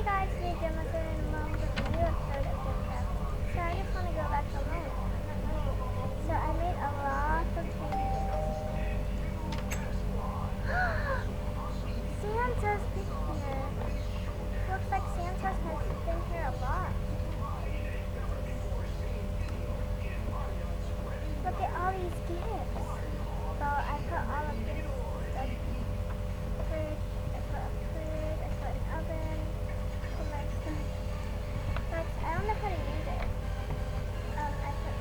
Hey guys, today Gemma's in Mom with a new episode of Gemcraft. So I just want to go back home. So I made a lot of changes. Santa's been here. Looks like Santa has been here a lot. Look at all these gifts. So I put all of this stuff in the fridge. I put a fridge, I put an oven, put my stuff. But I don't know how to use it. I put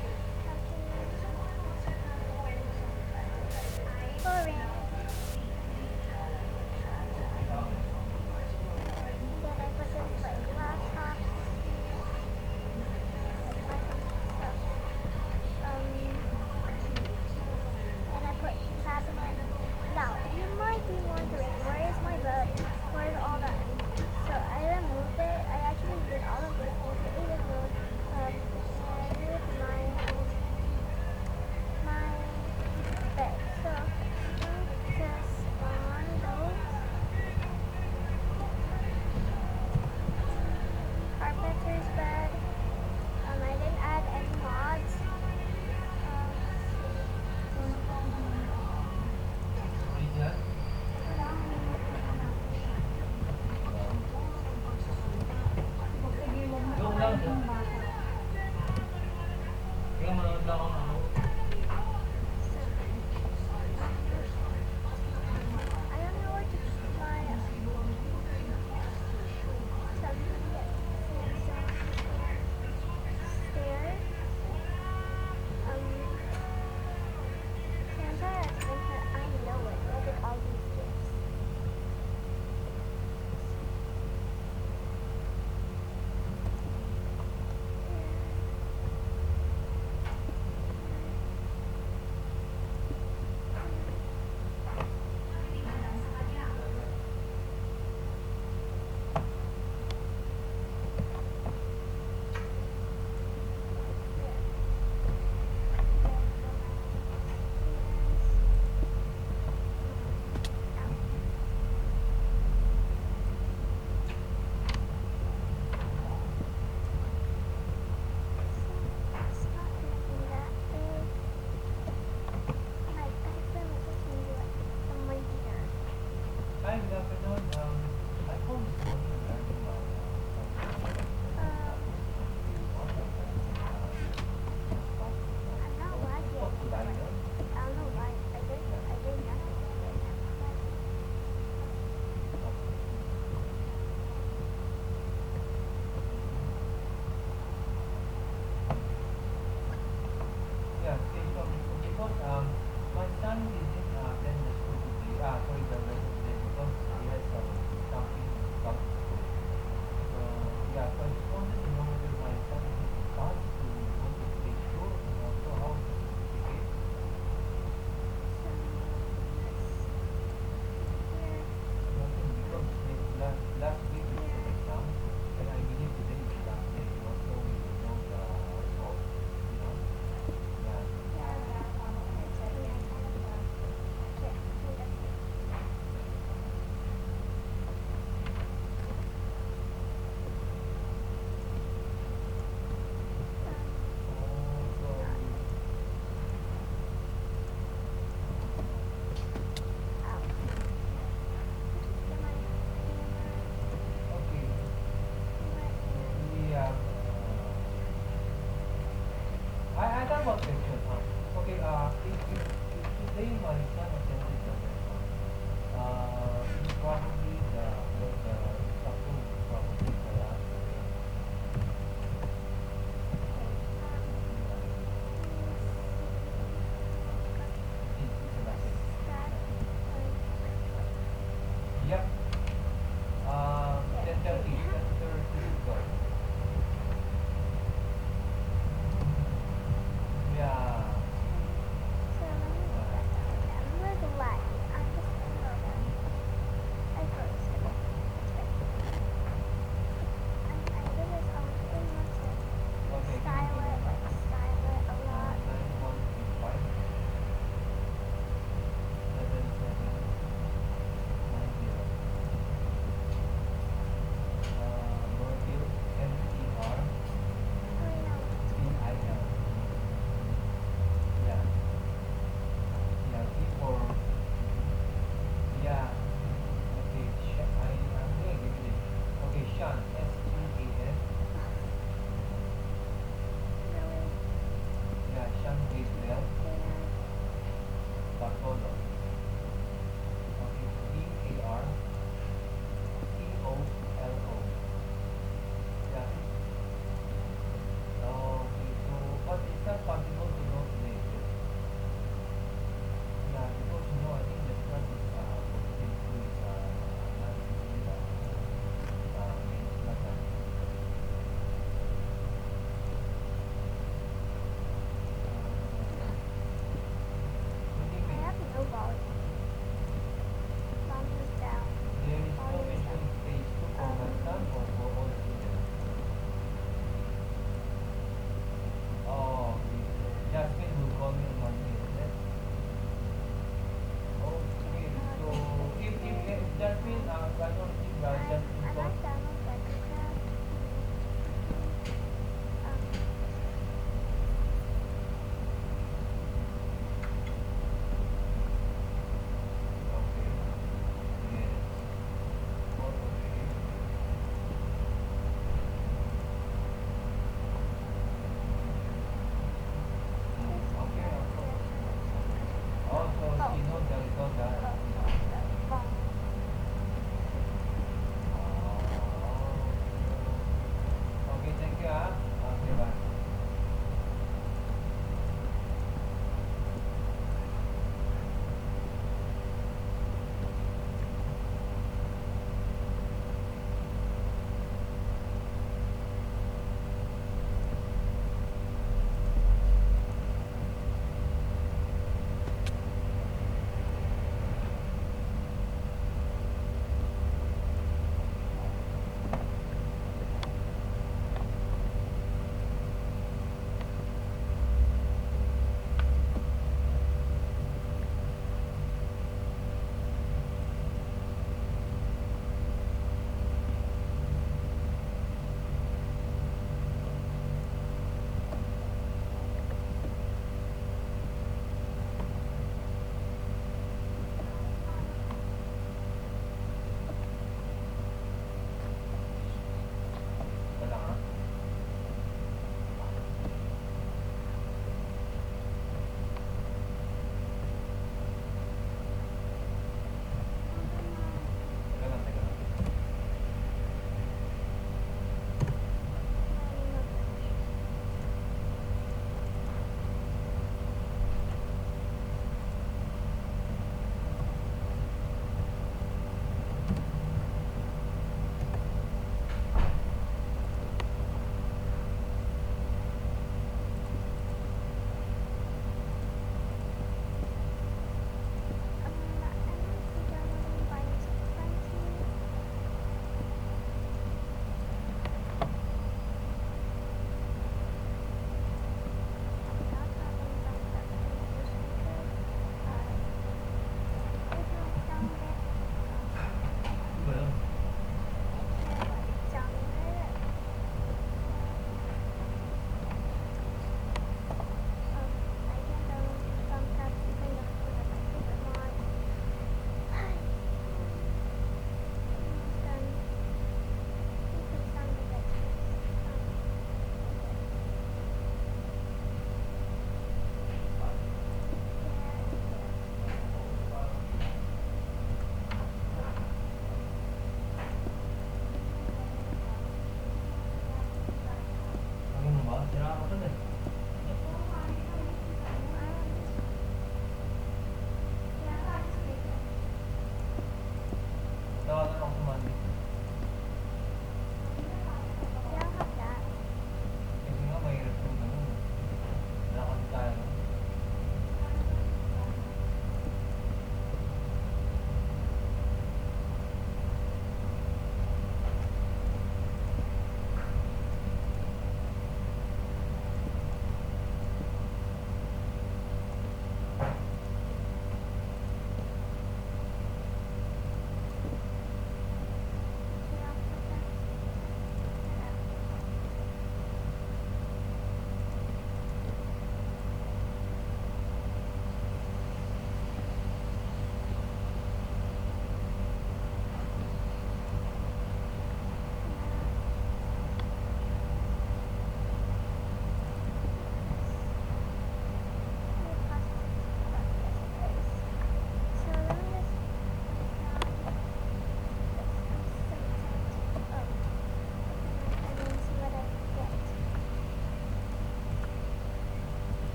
flooring. Then I put this like laptop. And I put cabinet. Now, you might be wondering, where is my bed? Where is all that? So I removed it. I actually did all of this in creative mode. And my bed. So just on those carpenter's bed. I didn't add any mods. I don't know where to put my stairs. Santa has been here. I know it. Look at all these gifts. It's not gonna be that big. My bedroom is just gonna be like somewhere here. Hi, good afternoon. I called this morning regarding I'm not live yet. I don't know why. I did nothing right now. yeah, okay, so because my son didn't attend the school today, sorry, the lesson today because he has some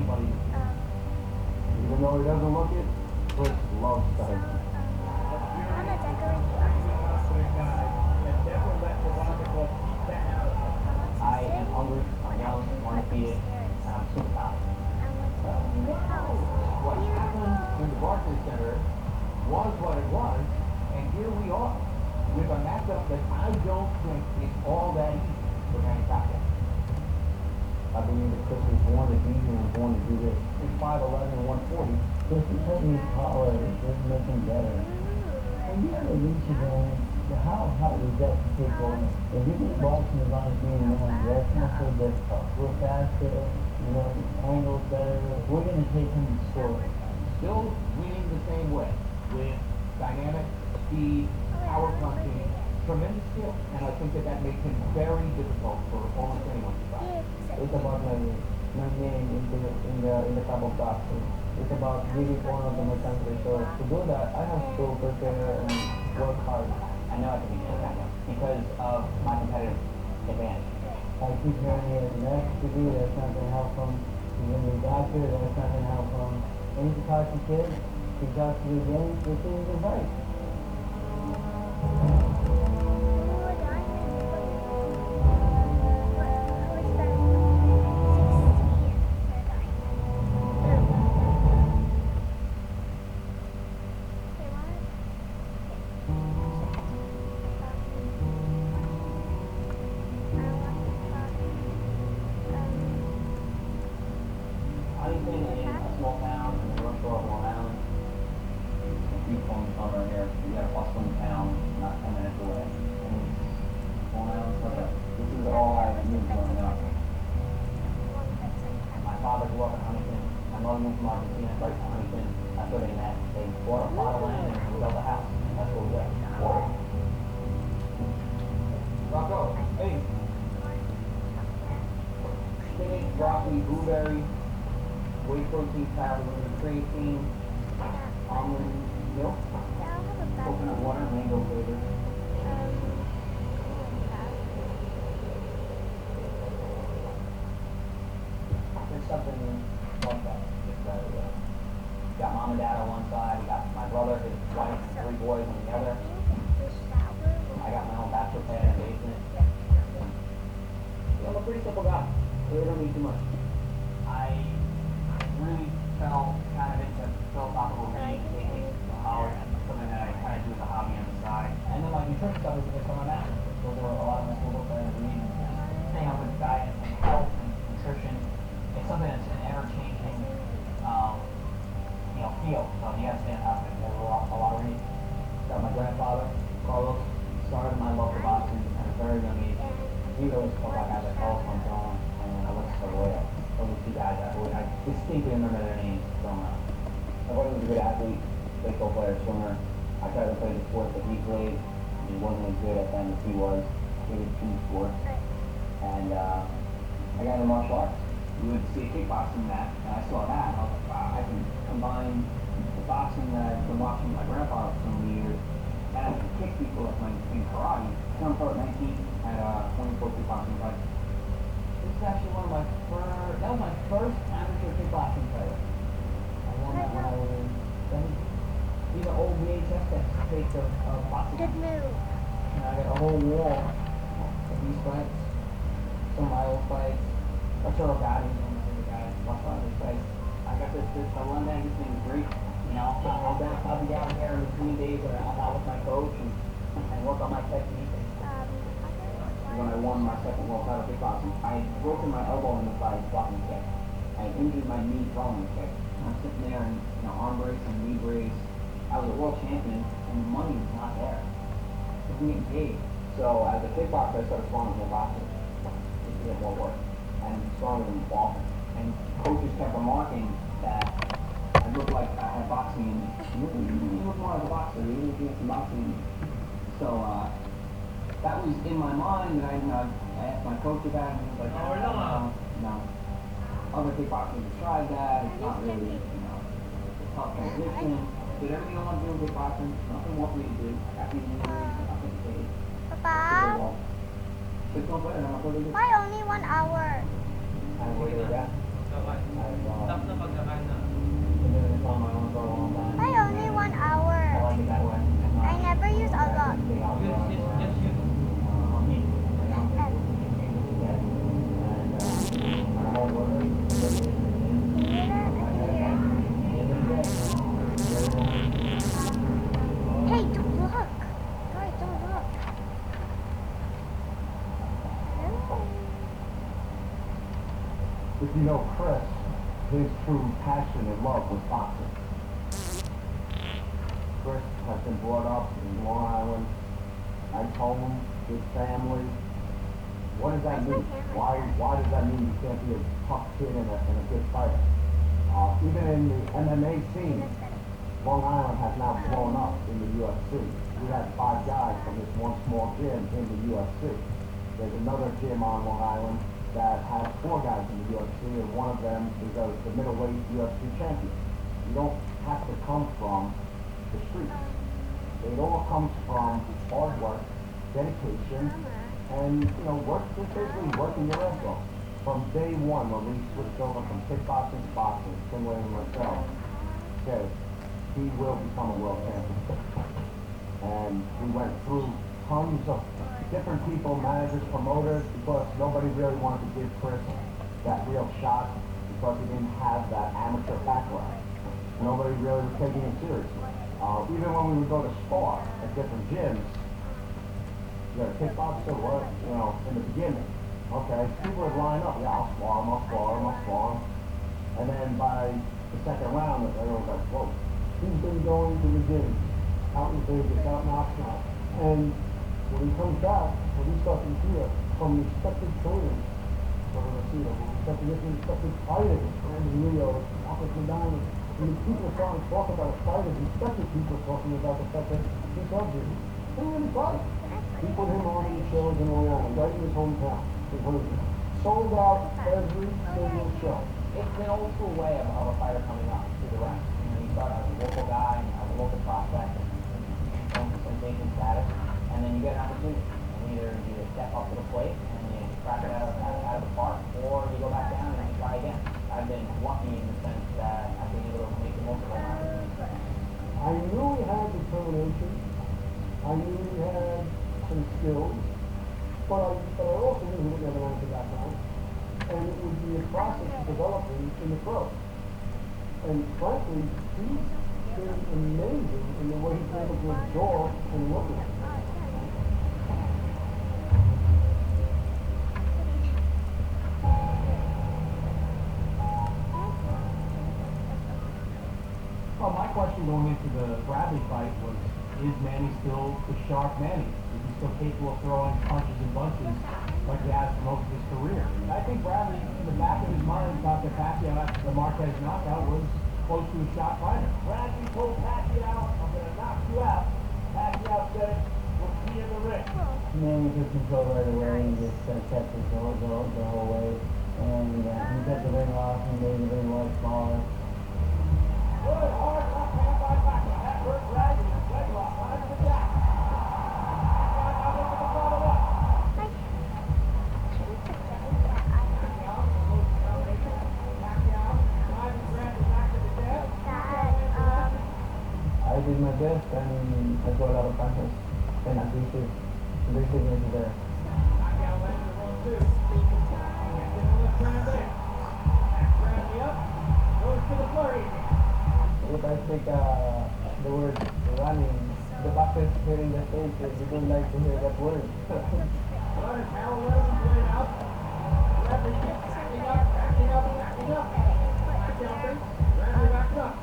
everybody, even though he doesn't look it, Chris loves So, stuff. I want to decorate the upstairs. I am hungry, I'm young, I want to feed it, and I'm super tired. I want to open the house. What happened in the Barclays Center was what it was, and here we are with a matchup that I don't think is all that easy for manufacturing. I believe that Chris was born to be here and born to do this. He's 5'11 and 140. Just because he's taller, it doesn't make him better. When you have a reach event, how hard is that to take on? If you get boxing as long as being known, that's not so difficult. We're faster, you know, angles better. We're going to take him to score. Still winning the same way with dynamic, speed, power punching, tremendous skill. And I think that that makes him very difficult for almost anyone to fight. It's about my name in the top of boxing. It's about really one of the mechanics. So to do that, I have to prepare and work hard. I know I can be good at it because of my competitive advantage. I keep hearing he has an extra degree, that's not going to help him. He's going to be a doctor, that's not going to help him. And he's a cocky kid. He talks to the game, they think he can fight. Huntington is a small town in the North Shore of Long Island. If you phone over here, you got a bustling town not 10 minutes away. And it's Long Island, so this is all I knew growing up. My father grew up in Huntington. My mother moved from Argentina right to Huntington. That's where they met. They bought a plot of land and built a house. That's what we got. Rocco, hey. Spinach, broccoli, blueberry, whey protein powder, creatine, almond milk, coconut water, mango flavor. There's something like that. Just got mom and dad on one side, got my brother, his wife, and 3 boys on the other. I got my own bachelor pad in the basement. I'm a pretty simple guy. Really don't need too much. I really fell kind of into philosophical reading, taking college, something that I kind of do as a hobby on the side. And then my nutrition stuff is just on my master's. Those are a lot of my school books that I read. Staying up with diet and health and nutrition. It's something that's an ever-changing, field. So you have to stay on top of it. There's a lot of reading. Got my grandfather, Carlos, started my love for boxing at a very young age. He always felt like I had a Carlos Monzon and Alexa Sorolla. Those are 2 guys I distinctly remember their names growing up. My brother was a good athlete, baseball player, swimmer. I tried to play the sport that he played. He wasn't as good at them as he was. He would choose sports. And I got into martial arts. We would see a kickboxing match, and I saw that, and I was like, wow, I can combine the boxing that I've been watching my grandpa for so many years, and I can kick people like in karate. I turned pro at 19 at a 24 kickboxing fight. This is actually that was my first amateur kickboxing player. I won that when I was 17. These are old VHS tapes of boxing. Good move. And I got a whole wall of these fights. Some of my old fights. Arturo Gatti, one of the guys, watch a lot of his fights. I got this one day, this thing is great. I'll be down here in between days where I'm out with my coach and work on my technique. When I won my second world title kickboxing, I had broken my elbow in the side blocking a kick. I had injured my knee throwing a kick. I'm sitting there in arm brace and knee brace. I was a world champion and the money was not there. I wasn't getting paid. So as a kickboxer, I started stronger than a boxer just to get more work. And stronger than golfing. And coaches kept remarking that I looked like I had boxing in me. You look more like a boxer, you look like some boxing in me. So that was in my mind, and I asked my coach about it, and he was like, no. Other kickboxers have tried that, it's not really, it's a tough transition. Did everything I want to do in kickboxing, nothing more for me to do. Happy injuries, nothing to do. Papa? It's no better than my brother did. Why only 1 hour? I have way to that. I have his true passion and love was boxing. Chris has been brought up in Long Island, nice home, good family. What does that mean? Why does that mean you can't be a tough kid and a good fighter? Even in the MMA scene, Long Island has now blown up in the UFC. We had 5 guys from this one small gym in the UFC. There's another gym on Long Island that has 4 guys in the UFC, and one of them is the middleweight UFC champion. You don't have to come from the streets. It all comes from hard work, dedication, and just basically working your ass off. From day one, when we switched over from kickboxing to boxing, Finlay and myself said he will become a world champion. And we went through tons of different people, managers, promoters, because nobody really wanted to give Chris that real shot because he didn't have that amateur background. Nobody really was taking it seriously. Even when we would go to spar at different gyms, you're a kickboxer, what? In the beginning. Okay, people would line up, yeah, I'll spar him. And then by the second round, everyone was like, whoa, he's been going to the gym, out in Vegas, out in Oxnard. And when he comes back, when he starts to hear from respected trainers, respected fighters, Randy Leo, Marcus Madonna, and these people are starting to talk about fighters, respected people talking about the fact that he's ugly. He didn't really fight. He put him on in the shows in Long Island, right in his hometown. It was sold out every single show. It's an old school way of a fighter coming up through the ranks. You start as a local guy, as a local prospect, and sensation status, and then you get an opportunity. And either you step up to the plate and you crack it out of the park, or you go back down and you try again. I've been lucky in the sense that I've been able to make the most of my opportunities. I knew he had determination. I knew he had some skills, but I also knew he didn't have an amateur background, and it would be a process of developing in the pros. And frankly, he's been amazing in the way he's able to absorb and look at it. Well, my question going into the Bradley fight was, is Manny still the sharp Manny? Is he still capable of throwing punches and bunches like he has for most of his career? And I think Bradley, in the back of his mind, thought that Pacquiao after the Marquez knockout was close to a shot fighter. Bradley told Pacquiao, I'm going to knock you out. Pacquiao said, we'll see you in the ring. Manny took control right away and just kept it the whole way. And he kept the ring off and made the ring a lot smaller. Good hard left hand by Pacquiao. That hurt Bradley. Leg lock. Behind the jack. Now look at the follow-up. I did my best, and I got a lot of punches, and I appreciate it there. Pacquiao landed the 1-2. Can't get a left hand there. Bradley up. Goes to the flurry. If I take the word running, the boxers here in the States, they don't like to hear that word. Notice how 11 played out. Bradley keeps backing up. Pacquiao thinks. Bradley backs up.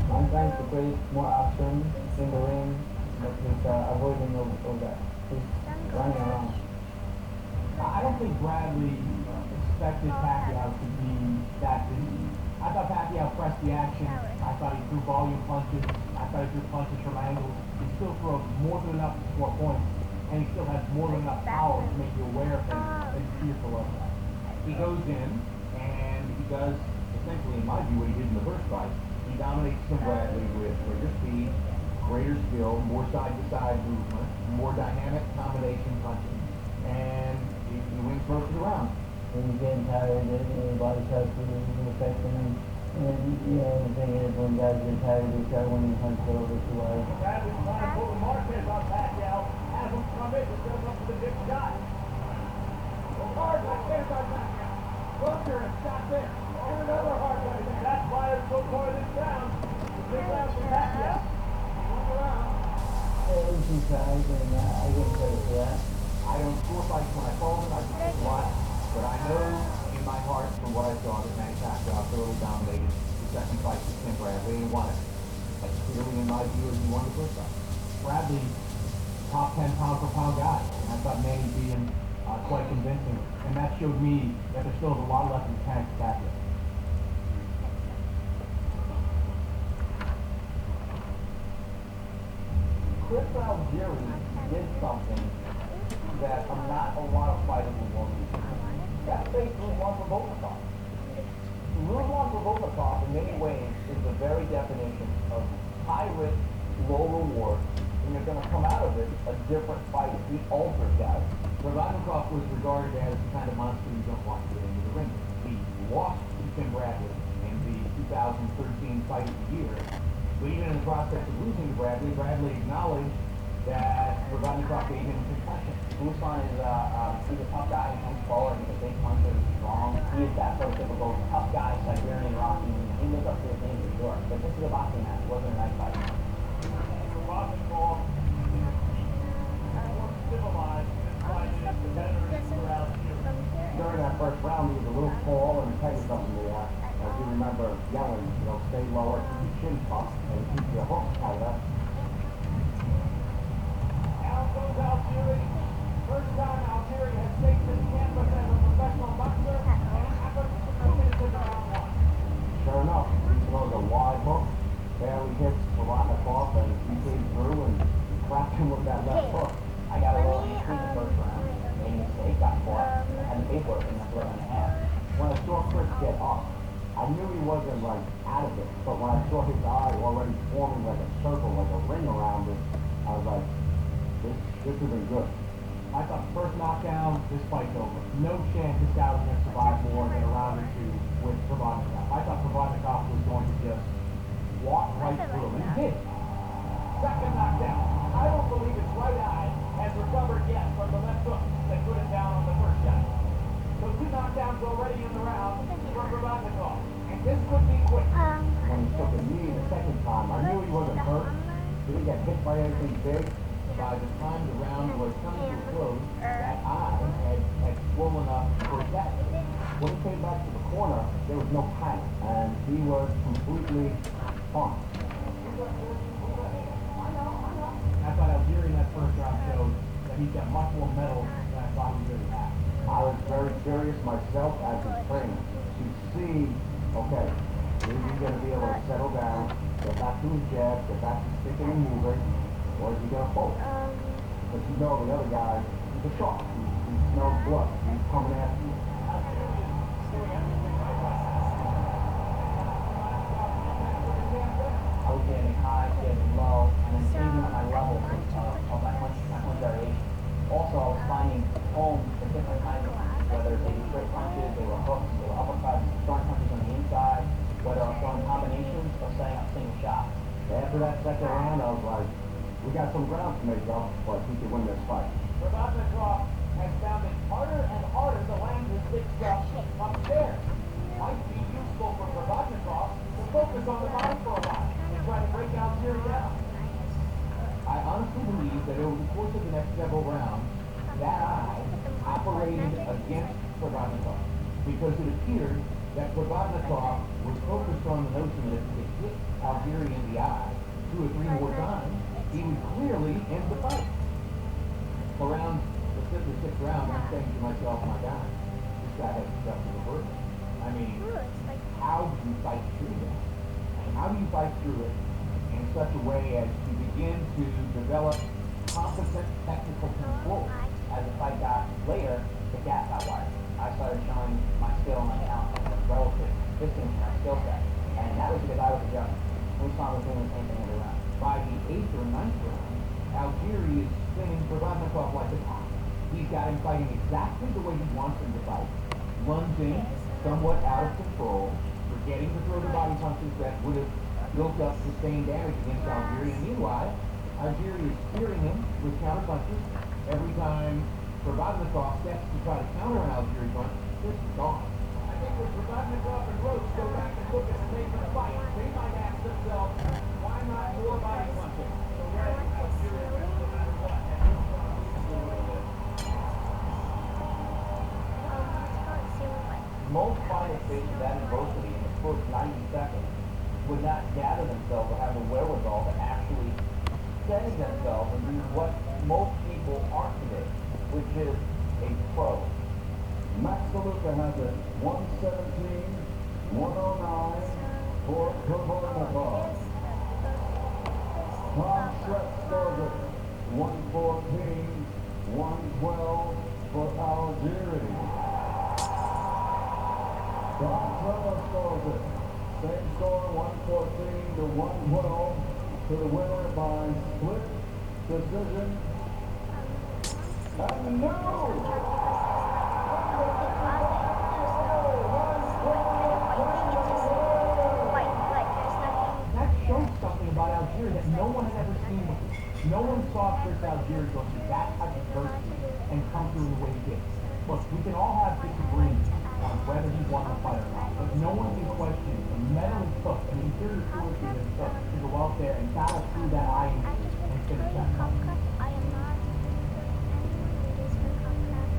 I'm trying to create more action in the ring, but he's avoiding all that. He's running around. I don't think Bradley expected Pacquiao to be that busy. I thought Pacquiao pressed the action. I thought he threw volume punches. I thought he threw punches from angles. He still throws more than enough to score points, and he still has more than enough power to make you aware of things and fearful of that. He goes in, and he does, essentially, in my view, what he did in the first fight. He dominates Tim Bradley with greater speed, greater skill, more side-to-side movement, more dynamic combination punching, and he wins most of the round. When he's getting tired, the body starts to affect him. And the thing is, when guys get tired, they start winning hunts a little bit too hard. Bradley's trying to pull the Marquez on Pacquiao. Has him come in, just goes up to the big shot. Hard right there by Pacquiao. Booker and shot there. And another hard right there. That's why it's so far this round. The big round for Pacquiao. One round. He tries, and I give him credit for that. I don't score fights when I call them. I just watch. But I know in my heart, from what I saw, that Manny Pacquiao thoroughly dominated the second fight with Tim Bradley and won it. As clearly, in my view, as he won the first fight. Bradley, top 10 pound for pound guy, and I thought Manny beat him quite convincing, and that showed me that there still is a lot left in the tank to Pacquiao. Chris Algieri did something that not a lot of fighters will do. That's basically one for Volkov. Ruslan Volkov, in many ways, is the very definition of high risk, low reward, and you're going to come out of it a different fight. He altered guys. Provodnikov was regarded as the kind of monster you don't want to get into the ring. He lost to Tim Bradley in the 2013 fight of the year. But even in the process of losing to Bradley, Bradley acknowledged that Provodnikov gave him a concussion. Ruslan is he's a tough guy. He comes forward. He's a big puncher. He's strong. He is that prototypical tough guy, Siberian Rocky. He lives up to his name for sure. But this is a boxing match. It wasn't a nice fight. Provodnikov is more civilized than fighting competitors around here. During that first round, he was a little tall and tight something there. As you remember yelling, stay lower, keep your chin up, and keep your hooks tighter. Out goes Algieri. First time Algieri has taken the canvas as a professional boxer, and it happens 2 minutes into round one. Sure enough, he throws a wide hook, barely hits Provodnikov, and he came through and cracked him with that left hook. I got a little in the first round. Made a mistake, got caught, had the paperwork in the 11.5. When I saw Chris get up, I knew he wasn't out of it, but when I saw his eye already forming like a circle, like a ring around it, I was like, this isn't good. I thought the first knockdown, this fight's over. No chance this guy was going to survive more than a round or two with Provodnikov. I thought Provodnikov was going to just walk right through him, and he did. Second knockdown. I don't believe his right eye has recovered yet from the left hook that put him down on the first shot. So 2 knockdowns already in the round for Provodnikov. And this could be quick. When he took a knee the second time, I knew he wasn't hurt. He didn't get hit by anything big. By the time the round was coming to a close, that eye had swollen up for a second. When he came back to the corner, there was no panic, and he was completely fine. I thought Algieri in that first round showed that he's got much more metal than I thought he really had. I was very curious myself as his trainer to see, okay, is he going to be able to settle down, get back to his jab, get back to sticking and moving, or is he going to fold? But the other guy, he's a shark. He smells blood. He's coming after you. I was getting high, getting low, and then changing my levels of my punch variation. Also, I was finding home for different kinds of punches, whether they were straight punches, they were hooks, they were uppercuts, throwing punches on the inside, whether I was throwing combinations or setting up single shots. After that second round, I was like, we got some ground to make up, but we can win this fight. Provodnikov has found it harder and harder to land his big stuff upstairs. Might be useful for Provodnikov to focus on the body for a while and try to break Algieri down. I honestly believe that over the course of the next several rounds, that eye operated against Provodnikov because it appeared that Provodnikov was focused on the notion that if he could hit Algieri in the eye 2 or 3 more times, he would clearly end the fight. Around the 5th or 6th round, I'm saying to myself, my God, this guy has stuff to the bird. I mean, how do you fight through that? And how do you fight through it in such a way as to begin to develop competent technical control? As the fight got later, the gap got wider. I started showing my skill and my talent relative distance and my skill set. And that was because I was adjusting. Ruslan was doing the same thing every round. By the 8th or 9th round, Algieri is spinning Provodnikov like a top. He's got him fighting exactly the way he wants him to fight. Lunging, somewhat out of control, forgetting to throw the body punches that would have built up sustained damage against Algieri. And meanwhile, Algieri is spearing him with counter punches. Every time Provodnikov steps to try to counter an Algieri punch, this is gone. I think when Provodnikov and Roach go back and look at the tape of the fight, they might ask themselves, why not more body punching? So Algieri wins no matter what. Most facing that adversity in the first 90 seconds would not gather themselves or have the wherewithal to actually steady themselves and do what most people aren't today, which is a pro. Max DeLuca has it 117, 109 for Kurbanov. Tom Schlepp scores it 114, 112 for Algeria. Don Trevor scores it. Same score, 114 to 112 to the winner by split decision. And That shows something about Algeria that no one has ever seen before. No one saw Chris Algieri go through that type of adversity and come through the way he did. Look, we can all have disagreements on whether he won the fight or not, but no one can question the medal he took and the interior fluidity that he took to go out there and battle through that eye injury and finish that fight. I am not videos for Gemcraft.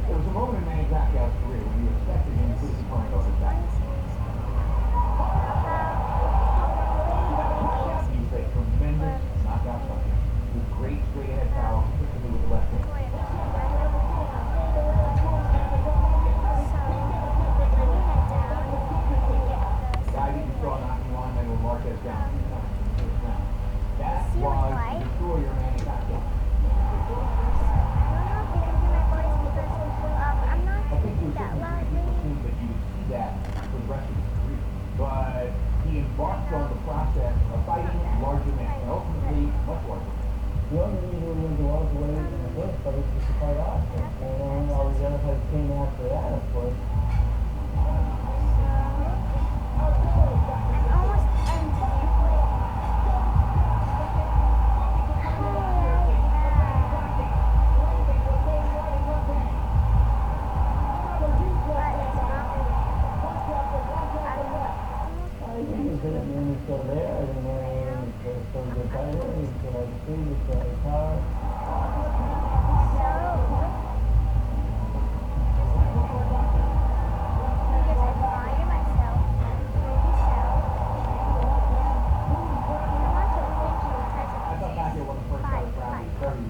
There was a moment in Manny Pacquiao's career when you expected him to put his opponent over his back. He was a tremendous knockout puncher with great straight-ahead power, particularly with the left hand. The guy that you saw knocking Juan Manuel Marquez down in the first round. That was the destroyer Manny Pacquiao. I think there was certain people think that you would see that for the rest of his career. But he embarked on the process of fighting larger men, and ultimately much larger men. The only reason we went to welterweight in the first place was to fight Oscar. And then all the other fights came after that, of course. He's still there. I didn't know he's still a good fighter. He's still has speed. He's still has power. I thought Pacquiao wasn't first out of round. He was very,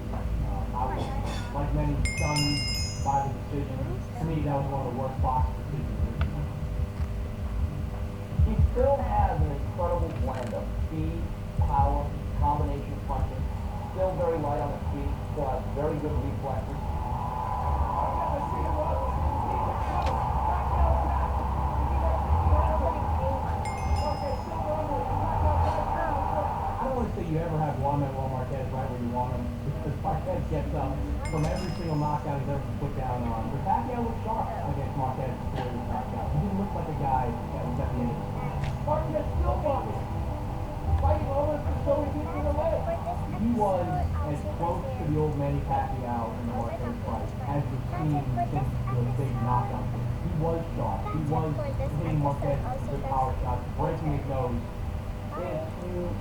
I was, like many, stunned by the decision. To me, that was one of the worst box decisions. He still has an incredible blend of speed, power, combination punching, still very light on his feet, still has very good reflexes. I don't want to say you ever have Juan Manuel Marquez right where you want him, because Marquez gets up from every single knockout he's ever put down on. But Pacquiao looked sharp against Marquez before he was knocked out. He didn't look like a guy that was at the end of his career. Marquez still walking, fighting almost as though he's in the leg. He was as close to the old Manny Pacquiao in the Marquez fight as we've seen since the big knockout. He was sharp. He was hitting Marquez with power shots, breaking his nose. If you